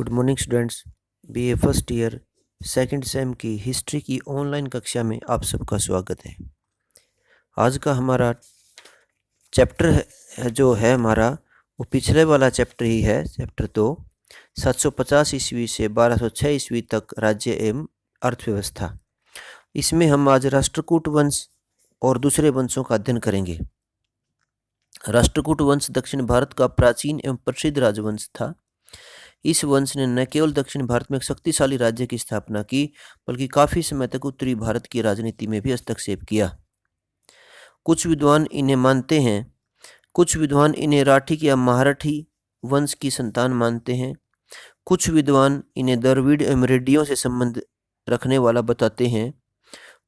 Good morning students. BA first year second same की history की online कक्षा में आप सबका स्वागत है। आज का हमारा चैप्टर जो है हमारा वो पिछले वाला चैप्टर ही है, चैप्टर 2 750 ईस्वी से 1206 ईस्वी तक राज्य एवं अर्थव्यवस्था। इसमें हम आज राष्ट्रकूट वंश और दूसरे वंशों का अध्ययन करेंगे। राष्ट्रकूट वंश दक्षिण भारत का प्राचीन एवं प्रसिद्ध राजवंश था। इस वंश ने न केवल दक्षिण भारत में एक शक्तिशाली राज्य की स्थापना की, बल्कि काफी समय तक उत्तरी भारत की राजनीति में भी हस्तक्षेप किया। कुछ विद्वान इन्हें राठिक या महारठी वंश की संतान मानते हैं। कुछ विद्वान इन्हें द्रविड़ एवं रेड्डियों से संबंध रखने वाला बताते हैं।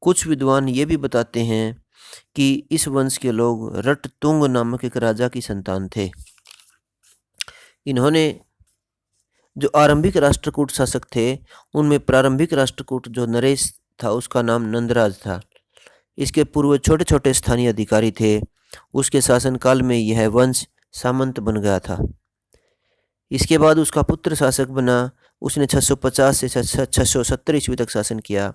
कुछ विद्वान ये भी बताते हैं कि इस वंश के लोग रटतुंग नामक एक राजा की संतान थे। इन्होंने जो आरंभिक राष्ट्रकूट शासक थे उनमें प्रारंभिक राष्ट्रकूट जो नरेश था उसका नाम नंदराज था। इसके पूर्व छोटे छोटे स्थानीय अधिकारी थे। उसके शासनकाल में यह वंश सामंत बन गया था। इसके बाद उसका पुत्र शासक बना। उसने 650 से 670 ईस्वी तक शासन किया।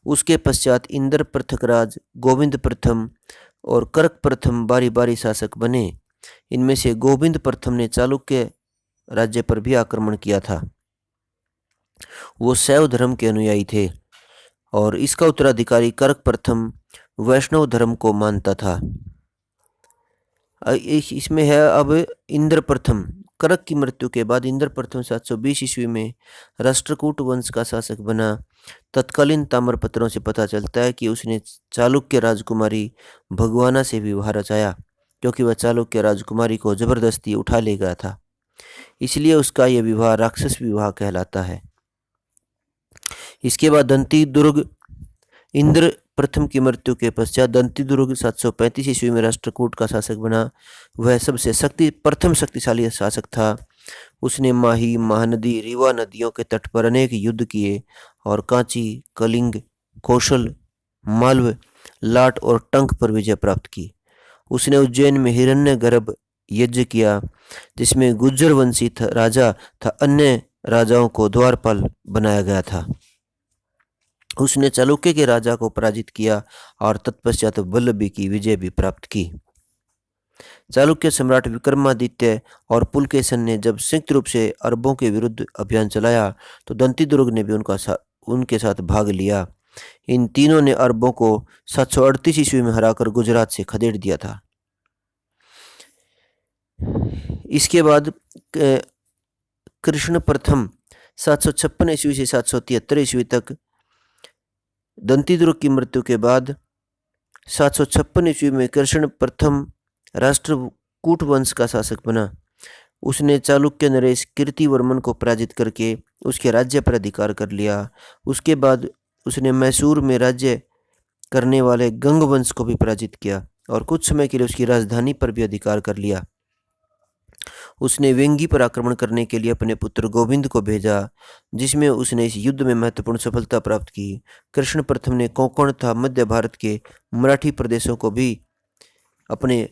उसके पश्चात इंद्र पृथकराज, गोविंद प्रथम और कर्क प्रथम बारी बारी शासक बने। इनमें से गोविंद प्रथम ने चालुक्य राज्य पर भी आक्रमण किया था। वो शैव धर्म के अनुयायी थे और इसका उत्तराधिकारी कर्क प्रथम वैष्णव धर्म को मानता था। इसमें है अब इंद्र प्रथम। कर्क की मृत्यु के बाद इंद्र प्रथम 720 ईस्वी में राष्ट्रकूट वंश का शासक बना। तत्कालीन ताम्रपत्रों से पता चलता है कि उसने चालुक्य राजकुमारी भगवाना से विवाह रचाया, क्योंकि वह चालुक्य राजकुमारी को जबरदस्ती उठा ले गया था। इसलिए उसका यह विवाह राक्षस विवाह कहलाता है। इसके बाद दंती दुर्ग। इंद्र प्रथम की मृत्यु के पश्चात दंती दुर्ग 735 ईस्वी में राष्ट्रकूट का शासक बना। वह सबसे प्रथम शक्तिशाली शासक था। उसने माही, महानदी, रीवा नदियों के तट पर अनेक युद्ध किए और कांची, कलिंग, कौशल, मालव, लाट और टंक पर विजय प्राप्त की। उसने उज्जैन में हिरण्यगर्भ यज्ञ किया, जिसमें गुर्जर वंशी राजा था अन्य राजाओं को द्वारपाल बनाया गया था। उसने चालुक्य के राजा को पराजित किया और तत्पश्चात वल्लभी की विजय भी प्राप्त की। चालुक्य सम्राट विक्रमादित्य और पुलकेशन ने जब संयुक्त रूप से अरबों के विरुद्ध अभियान चलाया तो दंती दुर्ग ने भी उनके साथ भाग लिया। इन तीनों ने अरबों को 738 ईस्वी में हराकर गुजरात से खदेड़ दिया था। इसके बाद कृष्ण प्रथम 756 ईस्वी से 773 ईस्वी तक। दंती दुर्ग की मृत्यु के बाद 756 ईस्वी में कृष्ण प्रथम राष्ट्रकूट वंश का शासक बना। उसने चालुक्य नरेश कीर्तिवर्मन को पराजित करके उसके राज्य पर अधिकार कर लिया। उसके बाद उसने मैसूर में राज्य करने वाले गंग वंश को भी पराजित किया और कुछ समय के लिए उसकी राजधानी पर भी अधिकार कर लिया। उसने वेंगी पर आक्रमण करने के लिए अपने पुत्र गोविंद को भेजा, जिसमें उसने इस युद्ध में महत्वपूर्ण सफलता प्राप्त की। कृष्ण प्रथम ने कोंकण तथा मध्य भारत के मराठी प्रदेशों को भी अपने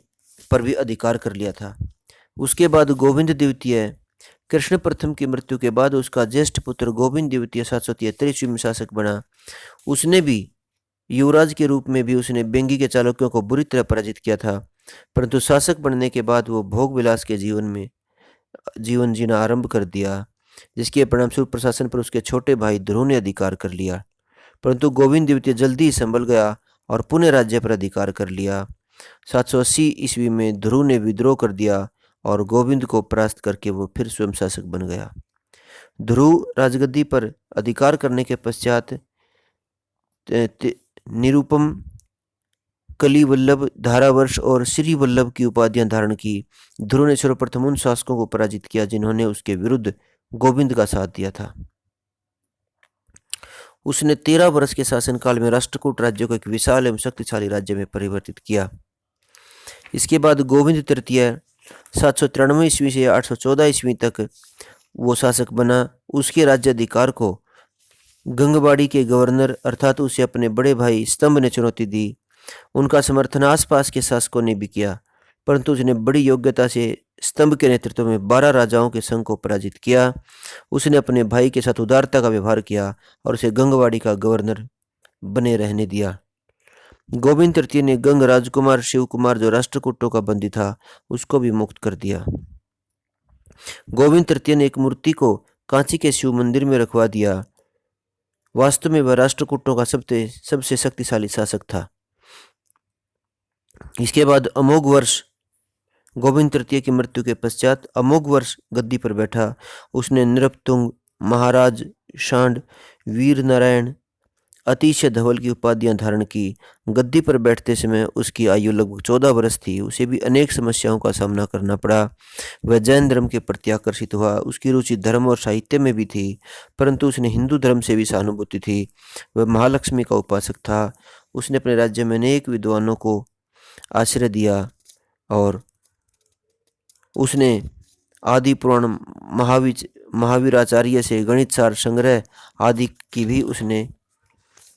पर भी अधिकार कर लिया था। उसके बाद गोविंद द्वितीय। कृष्ण प्रथम की मृत्यु के बाद उसका ज्येष्ठ पुत्र गोविंद द्वितीय 773 ईस्वी में शासक बना। उसने भी युवराज के रूप में भी उसने बेंगी के चालुक्यों को बुरी तरह पराजित किया था, परंतु शासक बनने के बाद वो भोग विलास के जीवन जीना आरंभ कर दिया, जिसके परिणामस्वरूप प्रशासन पर उसके छोटे भाई ध्रुव ने अधिकार कर लिया। परंतु गोविंद द्वितीय जल्दी ही संभल गया और पुनः राज्य पर अधिकार कर लिया। 780 ईस्वी में ध्रुव ने विद्रोह कर दिया और गोविंद को परास्त करके वो फिर स्वयं शासक बन गया। ध्रुव राजगद्दी पर अधिकार करने के पश्चात निरुपम, कलिवल्लभ, धारावर्ष और श्री वल्लभ की उपाधियां धारण की। ध्रुव ने सर्वप्रथम उन शासकों को पराजित किया जिन्होंने उसके विरुद्ध गोविंद का साथ दिया था। उसने 13 वर्ष के शासनकाल में राष्ट्रकूट राज्य को एक विशाल एवं शक्तिशाली राज्य में परिवर्तित किया। इसके बाद गोविंद तृतीय 793 ईस्वी से 814 ईस्वी तक वो शासक बना। उसके राज्य अधिकार को गंगबाड़ी के गवर्नर अर्थात उसे अपने बड़े भाई स्तंभ ने चुनौती दी। उनका समर्थन आसपास के शासकों ने भी किया, परंतु उसने बड़ी योग्यता से स्तंभ के नेतृत्व में 12 राजाओं के संघ को पराजित किया। उसने अपने भाई के साथ उदारता का व्यवहार किया और उसे गंगवाड़ी का गवर्नर बने रहने दिया। गोविंद तृतीय ने गंग राजकुमार शिव कुमार, जो राष्ट्रकूटों का बंदी था, उसको भी मुक्त कर दिया। गोविंद तृतीय ने एक मूर्ति को कांची के शिव मंदिर में रखवा दिया। वास्तव में वह राष्ट्रकूटों का सबसे शक्तिशाली शासक था। इसके बाद अमोघ वर्ष, गोविंद तृतीय की मृत्यु के पश्चात अमोघ वर्ष गद्दी पर बैठा। उसने नृपतुंग, महाराज शांड, वीर नारायण, अतिशय धवल की उपाधियां धारण की। गद्दी पर बैठते समय उसकी आयु लगभग 14 वर्ष थी। उसे भी अनेक समस्याओं का सामना करना पड़ा। वह जैन धर्म के प्रति आकर्षित हुआ। उसकी रुचि धर्म और साहित्य में भी थी, परंतु उसने हिंदू धर्म से भी सहानुभूति थी। वह महालक्ष्मी का उपासक था। उसने अपने राज्य में अनेक विद्वानों को आश्रय दिया और उसने आदि पुराण महावीराचार्य से गणित सार संग्रह आदि की भी उसने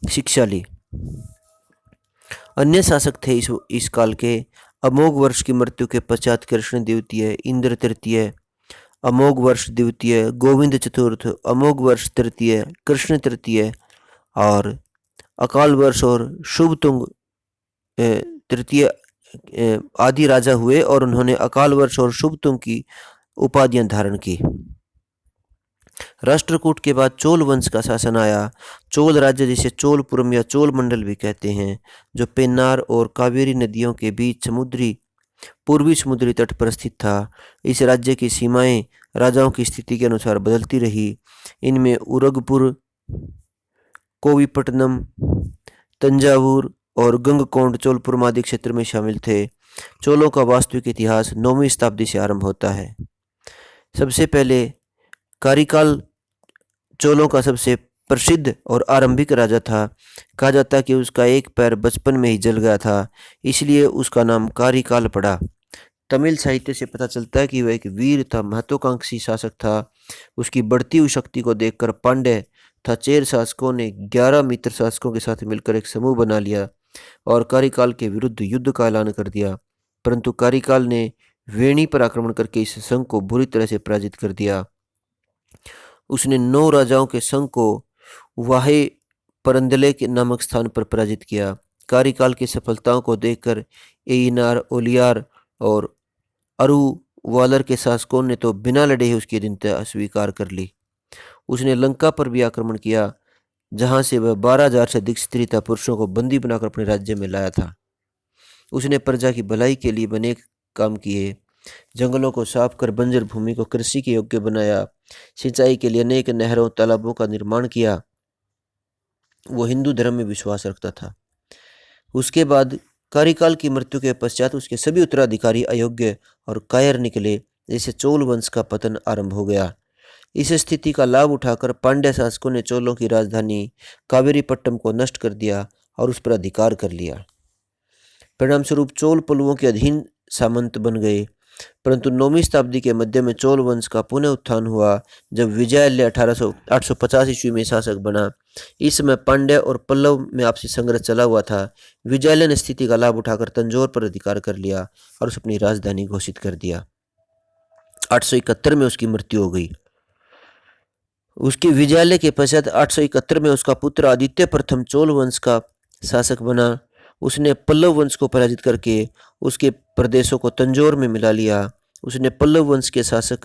शिक्षा ली। अन्य शासक थे इस काल के। अमोघ वर्ष की मृत्यु के पश्चात कृष्ण द्वितीय, इंद्र तृतीय, अमोघ वर्ष द्वितीय, गोविंद चतुर्थ, अमोघ वर्ष तृतीय, कृष्ण तृतीय और अकाल वर्ष और शुभतुंग तृतीय आदि राजा हुए और उन्होंने अकाल वर्ष और शुभतुंग की उपाधियां धारण की। राष्ट्रकूट के बाद चोल वंश का शासन आया। चोल राज्य, जिसे चोलपुरम या चोल मंडल भी कहते हैं, जो पेन्नार और कावेरी नदियों के बीच पूर्वी समुद्री तट पर स्थित था। इस राज्य की सीमाएं राजाओं की स्थिति के अनुसार बदलती रही। इनमें उरगपुर, कोविपट्टनम, तंजावुर और गंगकोंड चोलपुरम आदि क्षेत्र में शामिल थे। चोलों का वास्तविक इतिहास 9वीं शताब्दी से आरंभ होता है। सबसे पहले कारिकाल चोलों का सबसे प्रसिद्ध और आरंभिक राजा था। कहा जाता है कि उसका एक पैर बचपन में ही जल गया था, इसलिए उसका नाम कारिकाल पड़ा। तमिल साहित्य से पता चलता है कि वह एक वीर था, महत्वाकांक्षी शासक था। उसकी बढ़ती हुई शक्ति को देखकर पांड्य तथा चेर शासकों ने 11 मित्र शासकों के साथ मिलकर एक समूह बना लिया और कारिकाल के विरुद्ध युद्ध का ऐलान कर दिया। परंतु कारिकाल ने वेणी पर आक्रमण करके इस संघ को बुरी तरह से पराजित कर दिया। उसने 9 राजाओं के संघ को वाहे परंदले के नामक स्थान पर पराजित किया। कारिकाल की सफलताओं को देखकर एइनार, ओलियार और अरुवालर के शासकों ने तो बिना लड़े ही उसकी अधीनता स्वीकार कर ली। उसने लंका पर भी आक्रमण किया, जहां से वह 12,000 से अधिक स्त्री तथा पुरुषों को बंदी बनाकर अपने राज्य में लाया था। उसने प्रजा की भलाई के लिए अनेक काम किए। जंगलों को साफ कर बंजर भूमि को कृषि के योग्य बनाया। सिंचाई के लिए अनेक नहरों, तालाबों का निर्माण किया। वो हिंदू धर्म में विश्वास रखता था। उसके बाद कारिकाल की मृत्यु के पश्चात उसके सभी उत्तराधिकारी अयोग्य और कायर निकले, जिससे चोल वंश का पतन आरंभ हो गया। इस स्थिति का लाभ उठाकर पांड्य शासकों ने चोलों की राजधानी कावेरीपट्टम को नष्ट कर दिया और उस पर अधिकार कर लिया। परिणामस्वरूप चोल पल्लवों के अधीन सामंत बन गए। परंतु 9वीं शताब्दी के मध्य में चोल वंश का पुनः उत्थान हुआ, जब विजयालय 850 ईस्वी में शासक बना। इस समय पांड्य और पल्लव में आपसी संघर्ष चला हुआ था। विजयालय ने स्थिति का लाभ उठाकर तंजौर पर अधिकार कर लिया और उसे अपनी राजधानी घोषित कर दिया। 871 में उसकी मृत्यु हो गई। उसके विजयालय के पश्चात 871 में उसका पुत्र आदित्य प्रथम चोल वंश का शासक बना। उसने पल्लव वंश को पराजित करके उसके प्रदेशों को तंजौर में मिला लिया। उसने पल्लव वंश के शासक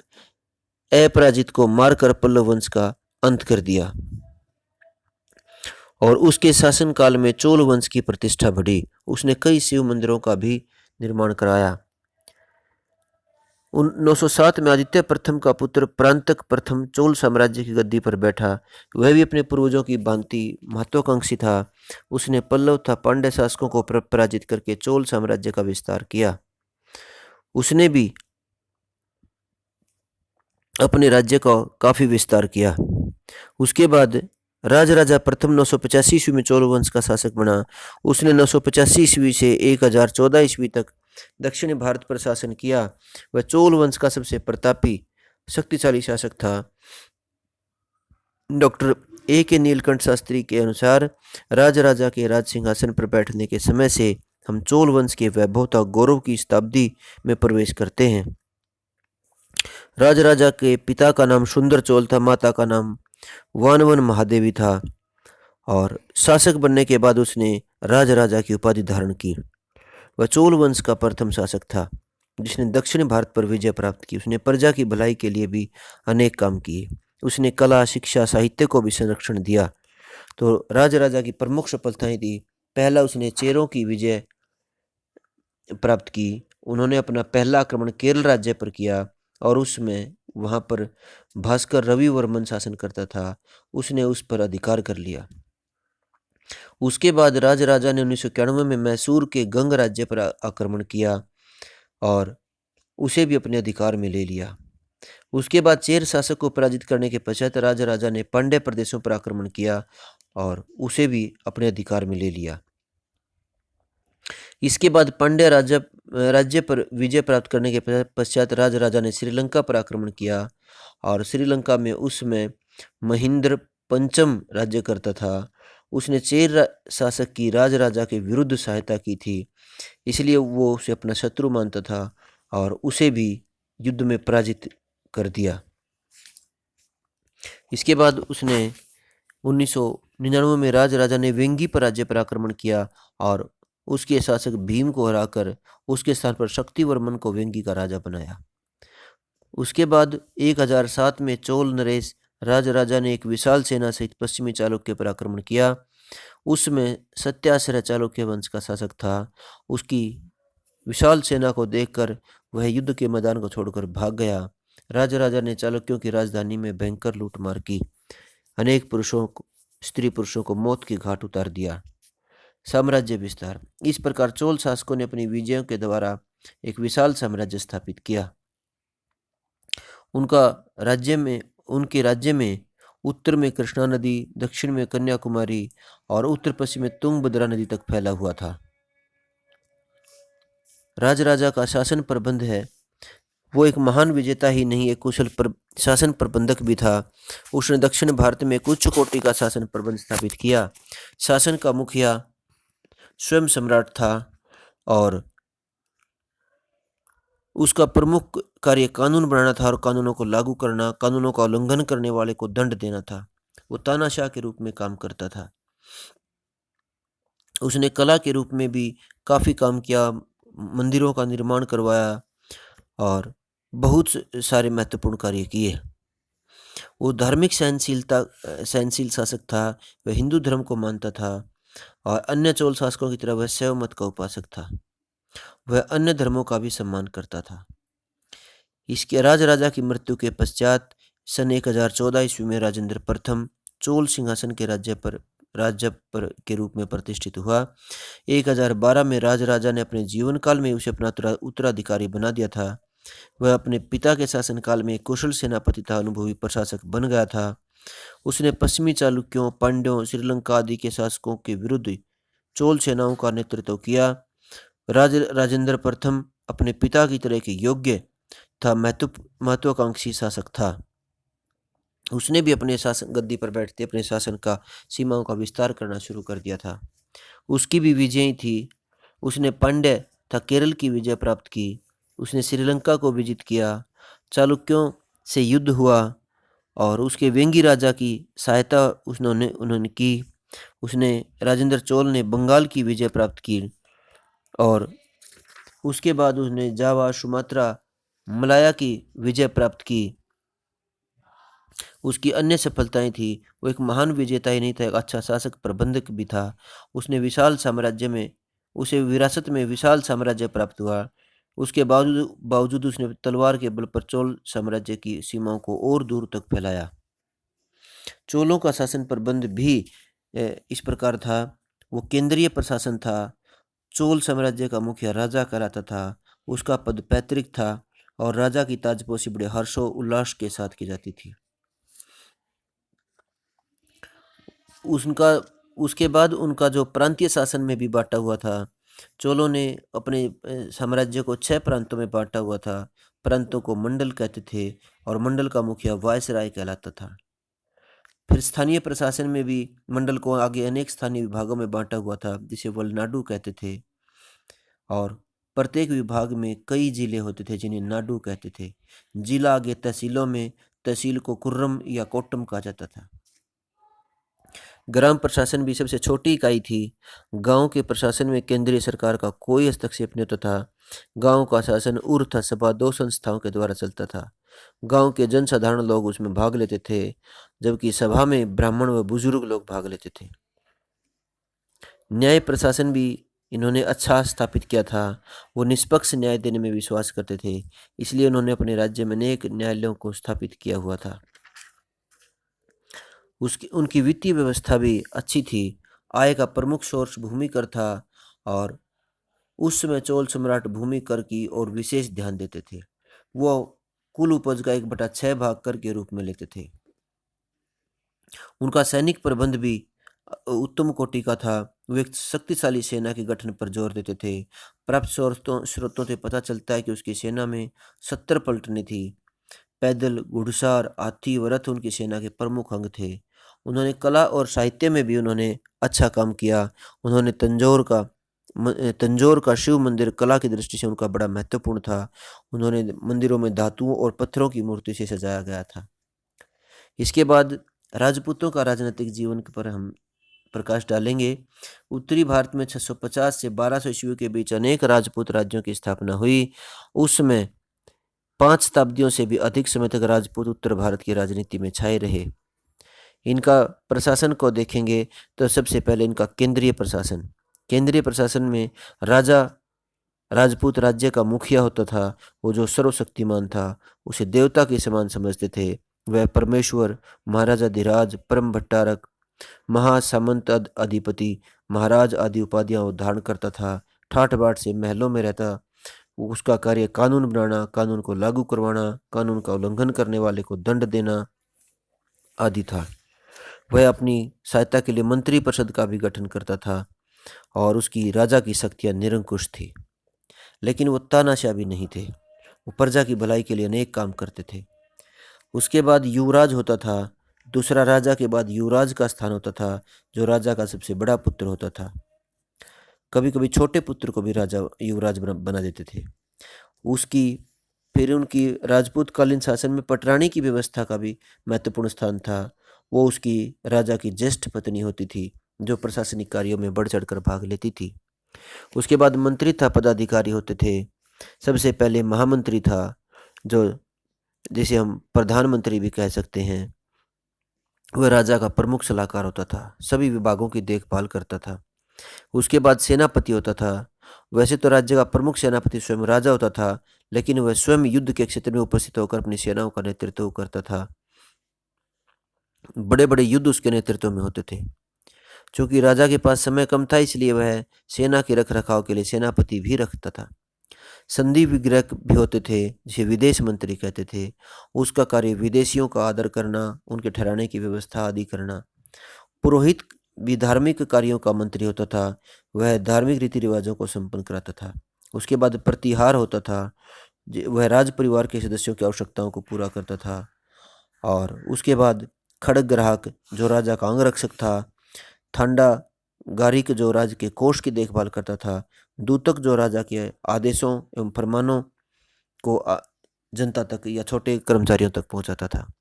अपराजित को मारकर पल्लव वंश का अंत कर दिया और उसके शासनकाल में चोल वंश की प्रतिष्ठा बढ़ी। उसने कई शिव मंदिरों का भी निर्माण कराया। 907 में आदित्य प्रथम का पुत्र प्रांतक प्रथम चोल साम्राज्य की गद्दी पर बैठा। वह भी अपने पूर्वजों की भांति महत्वाकांक्षी था। उसने पल्लव तथा पांड्य शासकों को पराजित करके चोल साम्राज्य का विस्तार किया। उसने भी अपने राज्य का काफी विस्तार किया। उसके बाद राजराजा प्रथम 985 ईस्वी में चोल वंश का शासक बना। उसने 985 ईस्वी से 1014 ईस्वी तक दक्षिणी भारत पर शासन किया। वह चोल वंश का सबसे प्रतापी शक्तिशाली शासक था। Doctor A.K. नीलकंठ शास्त्री के अनुसार राजराजा के राज सिंहासन पर बैठने के समय से हम चोल वंश के वैभवता गौरव की शताब्दी में प्रवेश करते हैं। राजराजा के पिता का नाम सुंदर चोल था, माता का नाम वानवन महादेवी था और शासक बनने के बाद उसने राजराजा की उपाधि धारण की। वह चोल वंश का प्रथम शासक था जिसने दक्षिण भारत पर विजय प्राप्त की। उसने प्रजा की भलाई के लिए भी अनेक काम किए। उसने कला, शिक्षा, साहित्य को भी संरक्षण दिया। तो राजराजा की प्रमुख सफलताएं थी। पहला, उसने चेरों की विजय प्राप्त की। उन्होंने अपना पहला आक्रमण केरल राज्य पर किया और उसमें वहां पर भास्कर रविवर्मन शासन करता था, उसने उस पर अधिकार कर लिया। उसके बाद राजराजा ने 1991 में मैसूर के गंग राज्य पर आक्रमण किया और उसे भी अपने अधिकार में ले लिया। उसके बाद चेर शासक को पराजित करने के पश्चात राजराजा ने पांड्य प्रदेशों पर आक्रमण किया और उसे भी अपने अधिकार में ले लिया। इसके बाद पांड्य राज्य पर विजय प्राप्त करने के पश्चात राजराजा ने श्रीलंका पर आक्रमण किया और श्रीलंका में उसमें महेंद्र पंचम राज्य करता था। उसने चेर शासक की राजराजा के विरुद्ध सहायता की थी, इसलिए वो उसे अपना शत्रु मानता था और उसे भी युद्ध में पराजित कर दिया। इसके बाद उसने 1999 में राजराजा ने वेंगी पर राज्य पर आक्रमण किया और उसके शासक भीम को हराकर उसके स्थान पर शक्तिवर्मन को वेंगी का राजा बनाया। उसके बाद 1007 में चोल नरेश राजराजा ने एक विशाल सेना सहित पश्चिमी चालुक्य पर आक्रमण किया। उसमें सत्याश्रय चालुक्य वंश का शासक था। उसकी विशाल सेना को देखकर वह युद्ध के मैदान को छोड़कर भाग गया। राजराजा ने चालुक्यों की राजधानी में भयंकर लूटमार की, अनेक स्त्री पुरुषों को मौत के घाट उतार दिया। साम्राज्य विस्तार। इस प्रकार चोल शासकों ने अपनी विजयों के द्वारा एक विशाल साम्राज्य स्थापित किया। उनके राज्य में उत्तर में कृष्णा नदी, दक्षिण में कन्याकुमारी और उत्तर पश्चिम में तुंगभद्रा नदी तक फैला हुआ था। राजराजा का शासन प्रबंध है, वो एक महान विजेता ही नहीं, एक कुशल शासन प्रबंधक भी था। उसने दक्षिण भारत में एक उच्च कोटि का शासन प्रबंध स्थापित किया। शासन का मुखिया स्वयं सम्राट था और उसका प्रमुख कार्य कानून बनाना था और कानूनों को लागू करना, कानूनों का उल्लंघन करने वाले को दंड देना था। वो तानाशाह के रूप में काम करता था। उसने कला के रूप में भी काफ़ी काम किया, मंदिरों का निर्माण करवाया और बहुत सारे महत्वपूर्ण कार्य किए। वो धार्मिक सहनशील शासक था। वह हिंदू धर्म को मानता था और अन्य चोल शासकों की तरह वह शैव मत का उपासक था। वह अन्य धर्मों का भी सम्मान करता था। इसके राजराजा की मृत्यु के पश्चात सन 1014 ईस्वी में राजेंद्र प्रथम चोल सिंहासन के राज्य पर के रूप में प्रतिष्ठित हुआ। 1012 में राजराजा ने अपने जीवन काल में उसे अपना उत्तराधिकारी बना दिया था। वह अपने पिता के शासनकाल में कुशल सेनापति तथा अनुभवी प्रशासक बन गया था। उसने पश्चिमी चालुक्यों, पांड्यों, श्रीलंका आदि के शासकों के विरुद्ध चोल सेनाओं का नेतृत्व किया। राजेंद्र प्रथम अपने पिता की तरह के योग्य था, महत्वाकांक्षी शासक था। उसने भी अपने शासन गद्दी पर बैठते अपने शासन का सीमाओं का विस्तार करना शुरू कर दिया था। उसकी भी विजयी थी। उसने पांड्य तथा केरल की विजय प्राप्त की। उसने श्रीलंका को विजित किया, चालुक्यों से युद्ध हुआ और उसके वेंगी राजा की सहायता उन्होंने की। उसने राजेंद्र चोल ने बंगाल की विजय प्राप्त की और उसके बाद उसने जावा, सुमात्रा, मलाया की विजय प्राप्त की। उसकी अन्य सफलताएं थी, वो एक महान विजेता ही नहीं था, एक अच्छा शासक प्रबंधक भी था। उसे विरासत में विशाल साम्राज्य प्राप्त हुआ। उसके बावजूद उसने तलवार के बल पर चोल साम्राज्य की सीमाओं को और दूर तक फैलाया। चोलों का शासन प्रबंध भी इस प्रकार था। वो केंद्रीय प्रशासन था। चोल साम्राज्य का मुखिया राजा कहलाता था। उसका पद पैतृक था और राजा की ताजपोशी बड़े हर्षोल्लास के साथ की जाती थी। उसके बाद उनका जो प्रांतीय शासन में भी बांटा हुआ था। चोलों ने अपने साम्राज्य को 6 प्रांतों में बांटा हुआ था। प्रांतों को मंडल कहते थे और मंडल का मुखिया वायसराय कहलाता था। फिर स्थानीय प्रशासन में भी मंडल को आगे अनेक स्थानीय विभागों में बांटा हुआ था, जिसे वलनाडु कहते थे। और प्रत्येक विभाग में कई जिले होते थे जिन्हें नाडू कहते थे। जिला आगे तहसीलों में, तहसील को कुर्रम या कोट्टम कहा जाता था। ग्राम प्रशासन भी सबसे छोटी इकाई थी। गांव के प्रशासन में केंद्रीय सरकार का कोई हस्तक्षेप नहीं होता था। गांव का शासन ऊर्थ सभा 2 संस्थाओं के द्वारा चलता था। गांव के जनसाधारण लोग उसमें भाग लेते थे, जबकि सभा में ब्राह्मण व बुजुर्ग लोग भाग लेते थे। न्याय प्रशासन भी इन्होंने अच्छा स्थापित किया था। वो निष्पक्ष न्याय देने में विश्वास करते थे, इसलिए उन्होंने अपने राज्य में अनेक न्यायालयों को स्थापित किया हुआ था। उनकी वित्तीय व्यवस्था भी अच्छी थी। आय का प्रमुख सोर्स भूमि कर था और उस समय चोल सम्राट भूमि कर की ओर विशेष ध्यान देते थे। वो कुल उपज का 1/6 भाग कर के रूप में लेते थे। उनका सैनिक प्रबंध भी उत्तम कोटि का था। वे एक शक्तिशाली सेना के गठन पर जोर देते थे। प्राप्त स्रोतों से पता चलता है कि उसकी सेना में 70 पलटनें थी। पैदल, घुड़सवार, हाथी व रथ उनकी सेना के प्रमुख अंग थे। उन्होंने कला और साहित्य में भी उन्होंने अच्छा काम किया। उन्होंने तंजौर का शिव मंदिर कला की दृष्टि से उनका बड़ा महत्वपूर्ण था। उन्होंने मंदिरों में धातुओं और पत्थरों की मूर्ति से सजाया गया था। इसके बाद राजपूतों का राजनीतिक जीवन पर हम प्रकाश डालेंगे। उत्तरी भारत में 650 से 1200 ईस्वी के बीच अनेक राजपूत राज्यों की स्थापना हुई। उस समय 5 शताब्दियों से भी अधिक समय तक राजपूत उत्तर भारत की राजनीति में छाए रहे। इनका प्रशासन को देखेंगे तो सबसे पहले इनका केंद्रीय प्रशासन में राजा राजपूत राज्य का मुखिया होता था। वो जो सर्वशक्तिमान था, उसे देवता के समान समझते थे। वह परमेश्वर, महाराजाधिराज, परम भट्टारक, महासामंत अधिपति, महाराज आदि उपाधियां धारण करता था। ठाठ बाट से महलों में रहता। उसका कार्य कानून बनाना, कानून को लागू करवाना, कानून का उल्लंघन करने वाले को दंड देना आदि था। वह अपनी सहायता के लिए मंत्री परिषद का भी गठन करता था और उसकी राजा की शक्तियां निरंकुश थी। लेकिन वो तानाशाह भी नहीं थे। वो प्रजा की भलाई के लिए अनेक काम करते थे। उसके बाद युवराज होता था। दूसरा राजा के बाद युवराज का स्थान होता था, जो राजा का सबसे बड़ा पुत्र होता था। कभी कभी छोटे पुत्र को भी राजा युवराज बना देते थे। फिर उनकी राजपूत कालीन शासन में पटरानी की व्यवस्था का भी महत्वपूर्ण स्थान था। वो उसकी राजा की ज्येष्ठ पत्नी होती थी, जो प्रशासनिक कार्यों में बढ़ चढ़कर भाग लेती थी। उसके बाद मंत्री था, पदाधिकारी होते थे। सबसे पहले महामंत्री था, जिसे हम प्रधानमंत्री भी कह सकते हैं। वह राजा का प्रमुख सलाहकार होता था, सभी विभागों की देखभाल करता था। उसके बाद सेनापति होता था। वैसे तो राज्य का प्रमुख सेनापति स्वयं राजा होता था, लेकिन वह स्वयं युद्ध के क्षेत्र में उपस्थित होकर अपनी सेनाओं का नेतृत्व करता था। बड़े बड़े युद्ध उसके नेतृत्व में होते थे। चूंकि राजा के पास समय कम था, इसलिए वह सेना के रख रखाव के लिए सेनापति भी रखता था। संधि विग्रह भी होते थे, जिसे विदेश मंत्री कहते थे। उसका कार्य विदेशियों का आदर करना, उनके ठहराने की व्यवस्था आदि करना। पुरोहित भी धार्मिक कार्यों का मंत्री होता था। वह धार्मिक रीति रिवाजों को संपन्न कराता था। उसके बाद प्रतिहार होता था। वह राज परिवार के सदस्यों की आवश्यकताओं को पूरा करता था। और उसके बाद खड़ग ग्राहक, जो राजा का अंगरक्षक था। थांडा गारिक, जो राज्य के कोष की देखभाल करता था। दूतक, जो राजा के आदेशों एवं फरमानों को जनता तक या छोटे कर्मचारियों तक पहुंचाता था।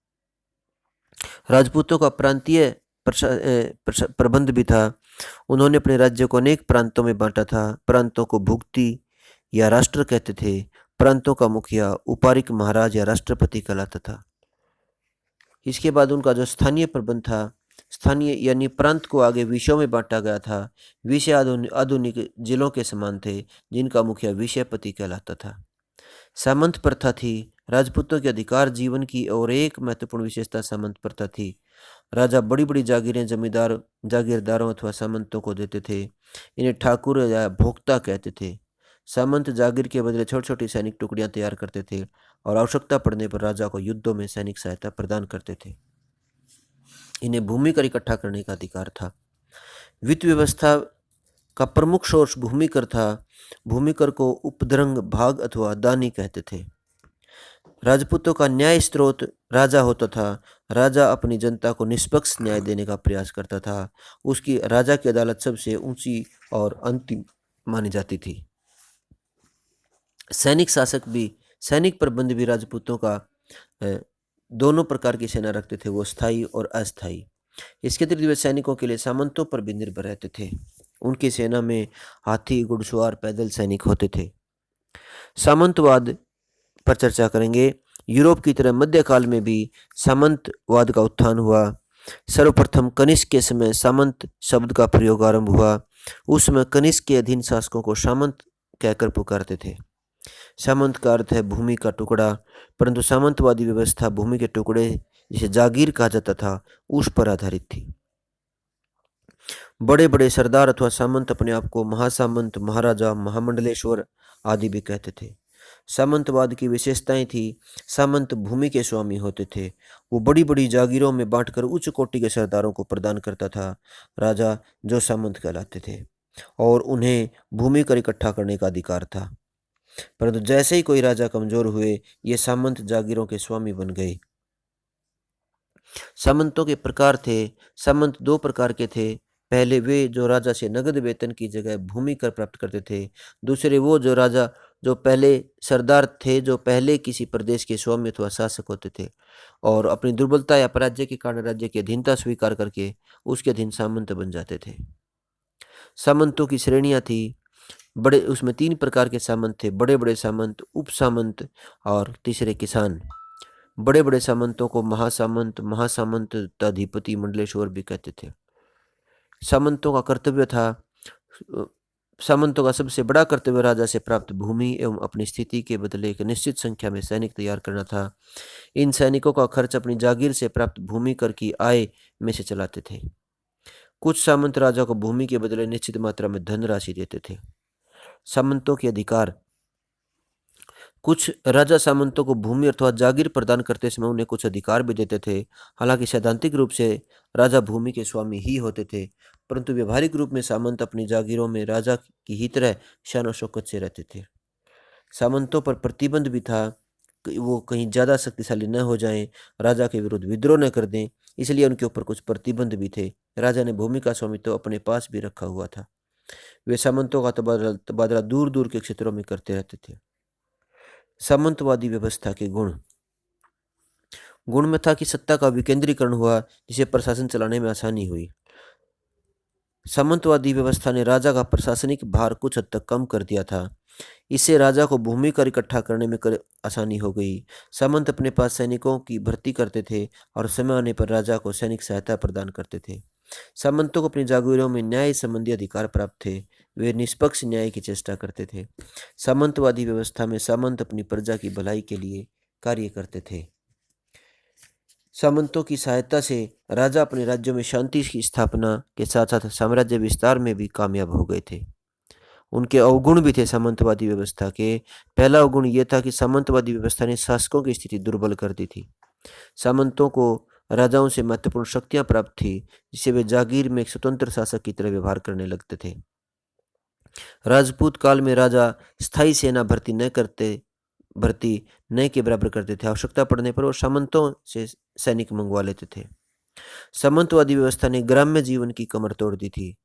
राजपूतों का प्रांतीय प्रबंध भी था। उन्होंने अपने राज्य को अनेक प्रांतों में बांटा था। प्रांतों को भुक्ति या राष्ट्र कहते थे। प्रांतों का मुखिया उपारिक, महाराज या राष्ट्रपति कहलाता था। इसके बाद उनका जो स्थानीय प्रबंध था, स्थानीय यानी प्रांत को आगे विषयों में बांटा गया था। विषय आधुनिक जिलों के समान थे, जिनका मुखिया विषयपति कहलाता था। सामंत प्रथा थी। राजपूतों के अधिकार जीवन की और एक महत्वपूर्ण विशेषता सामंत प्रथा थी। राजा बड़ी बड़ी जागीरें जागीरदारों अथवा सामंतों को देते थे। इन्हें ठाकुर या भोक्ता कहते थे। सामंत जागीर के बदले छोटी छोटी सैनिक टुकड़ियां तैयार करते थे और आवश्यकता पड़ने पर राजा को युद्धों में सैनिक सहायता प्रदान करते थे। इन्हें भूमि कर इकट्ठा करने का अधिकार था। वित्त व्यवस्था का प्रमुख सोर्स भूमि कर था। भूमि कर को उपद्रंग, भाग अथवा दानी कहते थे। राजपूतों का न्याय स्रोत राजा होता था। राजा अपनी जनता को निष्पक्ष न्याय देने का प्रयास करता था। उसकी राजा की अदालत सबसे ऊंची और अंतिम मानी जाती थी। सैनिक शासक भी, सैनिक प्रबंध भी राजपूतों का अ, दोनों प्रकार की सेना रखते थे, वो स्थायी और अस्थायी। इसके अतिरिक्त वे सैनिकों के लिए सामंतों पर भी निर्भर रहते थे। उनकी सेना में हाथी, घुड़सवार, पैदल सैनिक होते थे। सामंतवाद पर चर्चा करेंगे। यूरोप की तरह मध्यकाल में भी सामंतवाद का उत्थान हुआ। सर्वप्रथम कनिष्क के समय सामंत शब्द का प्रयोग आरंभ हुआ। उस समय कनिष्क के अधीन शासकों को सामंत कहकर पुकारते थे। सामंत का अर्थ है भूमि का टुकड़ा, परंतु सामंतवादी व्यवस्था भूमि के टुकड़े जिसे जागीर कहा जाता था, उस पर आधारित थी। बड़े बड़े सरदार अथवा सामंत अपने आप को महासामंत, महाराजा, महामंडलेश्वर आदि भी कहते थे। सामंतवाद की विशेषताएं थी, सामंत भूमि के स्वामी होते थे। वो बड़ी बड़ी जागीरों में बांटकर उच्च कोटि के सरदारों को प्रदान करता था, राजा जो सामंत कहलाते थे, और उन्हें भूमि कर इकट्ठा करने का अधिकार था। परंतु जैसे ही कोई राजा कमजोर हुए, ये सामंत जागीरों के स्वामी बन गए। सामंतों के प्रकार थे। सामंत दो प्रकार के थे। पहले वे जो राजा से नगद वेतन की जगह भूमि कर प्राप्त करते थे। दूसरे वो जो राजा जो पहले सरदार थे, जो पहले किसी प्रदेश के स्वामी अथवा शासक होते थे और अपनी दुर्बलता या पराजय के कारण राज्य की अधीनता स्वीकार करके उसके अधीन सामंत बन जाते थे। सामंतों की श्रेणियां थी। बड़े उसमें तीन प्रकार के सामंत थे, बड़े बड़े सामंत, उप सामंत और तीसरे किसान। बड़े बड़े सामंतों को महासामंत, महासामंत, अधिपति, मंडलेश्वर भी कहते थे। सामंतों का कर्तव्य था अ, सामंतों का सबसे बड़ा कर्तव्य राजा से प्राप्त भूमि एवं अपनी स्थिति के बदले एक निश्चित संख्या में सैनिक तैयार करना था। इन सैनिकों का खर्च अपनी जागीर से प्राप्त भूमि कर की आय में से चलाते थे। कुछ सामंत राजा को भूमि के बदले निश्चित मात्रा में धनराशि देते थे। सामंतों के अधिकार। कुछ राजा सामंतों को भूमि अथवा जागीर प्रदान करते समय उन्हें कुछ अधिकार भी देते थे। हालांकि सैद्धांतिक रूप से राजा भूमि के स्वामी ही होते थे, परंतु व्यवहारिक रूप में सामंत अपनी जागीरों में राजा की ही तरह शान शौकत से रहते थे। सामंतों पर प्रतिबंध भी था कि वो कहीं ज़्यादा शक्तिशाली न हो जाएं, राजा के विरुद्ध विद्रोह न कर दें, इसलिए उनके ऊपर कुछ प्रतिबंध भी थे। राजा ने भूमि का स्वामित्व अपने पास भी रखा हुआ था। वे सामंतों का तबादला दूर दूर के क्षेत्रों में करते रहते थे। सामंतवादी व्यवस्था के गुण। गुण में था कि सत्ता का विकेंद्रीकरण हुआ, जिसे प्रशासन चलाने में आसानी हुई। सामंतवादी व्यवस्था ने राजा का प्रशासनिक भार कुछ हद तक कम कर दिया था। इससे राजा को भूमि कर इकट्ठा करने में आसानी हो गई। सामंत अपने पास सैनिकों की भर्ती करते थे और समय आने पर राजा को सैनिक सहायता प्रदान करते थे। सामंतों को अपनी जागीरों में न्याय संबंधी अधिकार प्राप्त थे। वे निष्पक्ष न्याय की चेष्टा करते थे। सामंतवादी व्यवस्था में सामंत अपनी प्रजा की भलाई के लिए कार्य करते थे। सामंतों की सहायता से राजा अपने राज्यों में शांति की स्थापना के साथ साथ साम्राज्य विस्तार में भी कामयाब हो गए थे। उनके अवगुण भी थे सामंतवादी व्यवस्था के। पहला अवगुण यह था कि सामंतवादी व्यवस्था ने शासकों की स्थिति दुर्बल कर दी थी। सामंतों को राजाओं से महत्वपूर्ण शक्तियां प्राप्त थी, जिससे वे जागीर में एक स्वतंत्र शासक की तरह व्यवहार करने लगते थे। राजपूत काल में राजा स्थायी सेना भर्ती न के बराबर करते थे। आवश्यकता पड़ने पर वो सामंतों से सैनिक मंगवा लेते थे। सामंतवादी व्यवस्था ने ग्राम्य जीवन की कमर तोड़ दी थी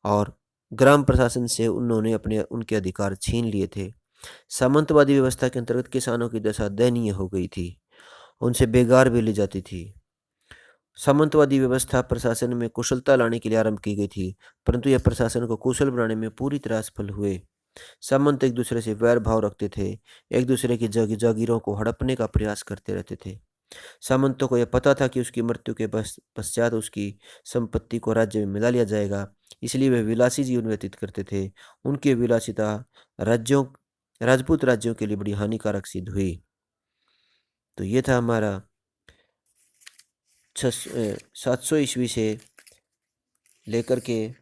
और ग्राम प्रशासन से उन्होंने अपने उनके अधिकार छीन लिए थे। सामंतवादी व्यवस्था के अंतर्गत किसानों की दशा दयनीय हो गई थी, उनसे बेगार भी ली जाती थी। सामंतवादी व्यवस्था प्रशासन में कुशलता लाने के लिए आरंभ की गई थी, परंतु यह प्रशासन को कुशल बनाने में पूरी तरह असफल हुए। सामंत एक दूसरे से वैर भाव रखते थे, एक दूसरे की जागीरों को हड़पने का प्रयास करते रहते थे। सामंतों को यह पता था कि उसकी मृत्यु के पश्चात उसकी संपत्ति को राज्य में मिला लिया जाएगा, इसलिए वे विलासी जीवन व्यतीत करते थे। उनकी विलासिता राजपूत राज्यों के लिए बड़ी हानिकारक सिद्ध हुई। तो ये था हमारा 700 ईस्वी से लेकर के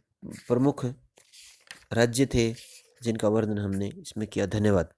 प्रमुख राज्य थे जिनका वर्णन हमने इसमें किया। धन्यवाद।